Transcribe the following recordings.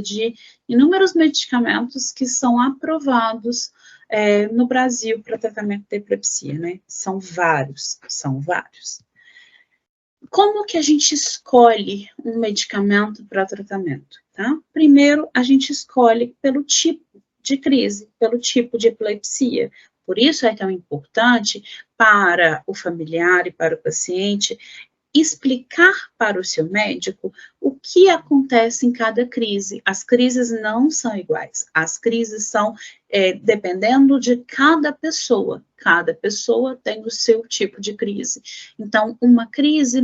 de inúmeros medicamentos que são aprovados no Brasil para tratamento de epilepsia, né? São vários, são vários. Como que a gente escolhe um medicamento para tratamento, tá? Primeiro, a gente escolhe pelo tipo de crise, pelo tipo de epilepsia. Por isso é tão importante para o familiar e para o paciente explicar para o seu médico o que acontece em cada crise. As crises não são iguais, as crises são dependendo de cada pessoa tem o seu tipo de crise. Então, uma crise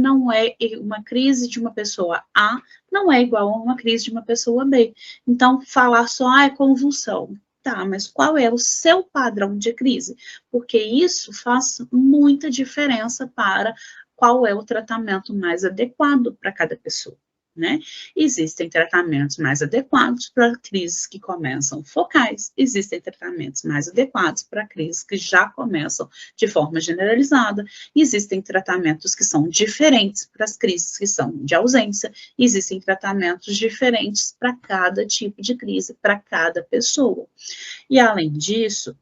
de uma pessoa A não é igual a uma crise de uma pessoa B. Então, falar só, é convulsão. Tá, mas qual é o seu padrão de crise? Porque isso faz muita diferença para qual é o tratamento mais adequado para cada pessoa, né? Existem tratamentos mais adequados para crises que começam focais, existem tratamentos mais adequados para crises que já começam de forma generalizada, existem tratamentos que são diferentes para as crises que são de ausência, existem tratamentos diferentes para cada tipo de crise, para cada pessoa. E além disso,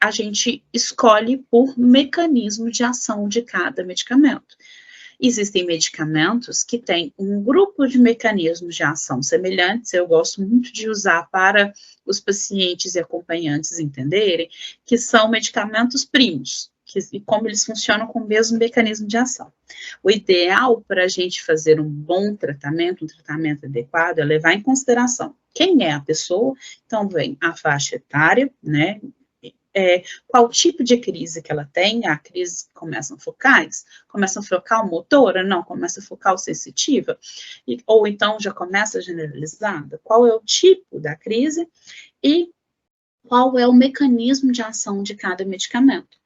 a gente escolhe por mecanismo de ação de cada medicamento. Existem medicamentos que têm um grupo de mecanismos de ação semelhantes, eu gosto muito de usar para os pacientes e acompanhantes entenderem, que são medicamentos primos, e como eles funcionam com o mesmo mecanismo de ação. O ideal para a gente fazer um bom tratamento, um tratamento adequado, é levar em consideração quem é a pessoa, então vem a faixa etária, né, qual tipo de crise que ela tem, a crise começam focais, começam focal motora, não, começa focal sensitiva, ou então já começa generalizada, qual é o tipo da crise e qual é o mecanismo de ação de cada medicamento.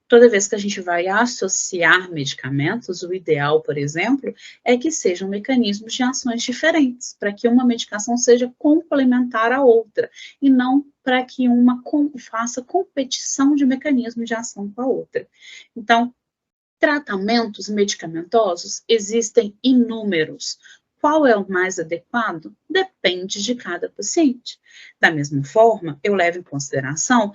Toda vez que a gente vai associar medicamentos, o ideal, por exemplo, é que sejam mecanismos de ações diferentes, para que uma medicação seja complementar à outra, e não para que uma faça competição de mecanismos de ação com a outra. Então, tratamentos medicamentosos existem inúmeros. Qual é o mais adequado? Depende de cada paciente. Da mesma forma, eu levo em consideração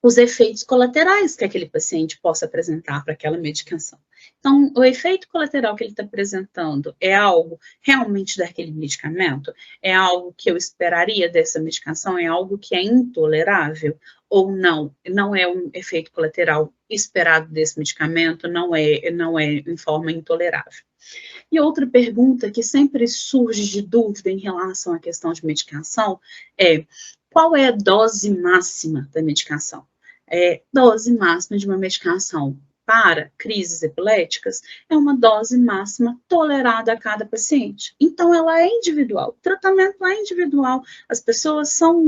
os efeitos colaterais que aquele paciente possa apresentar para aquela medicação. Então, o efeito colateral que ele está apresentando é algo realmente daquele medicamento? É algo que eu esperaria dessa medicação? É algo que é intolerável? Ou não? Não é um efeito colateral esperado desse medicamento, não é em forma intolerável. E outra pergunta que sempre surge de dúvida em relação à questão de medicação é: qual é a dose máxima da medicação? Dose máxima de uma medicação para crises epiléticas é uma dose máxima tolerada a cada paciente. Então, ela é individual, o tratamento é individual, as pessoas são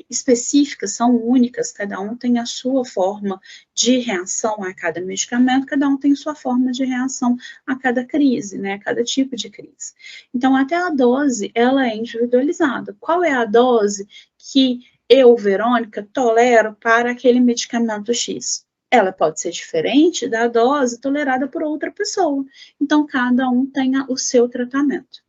específicas, são únicas, cada um tem a sua forma de reação a cada medicamento, cada um tem sua forma de reação a cada crise, né, a cada tipo de crise. Então, até a dose, ela é individualizada. Qual é a dose que eu, Verônica, tolero para aquele medicamento X? Ela pode ser diferente da dose tolerada por outra pessoa. Então, cada um tem o seu tratamento.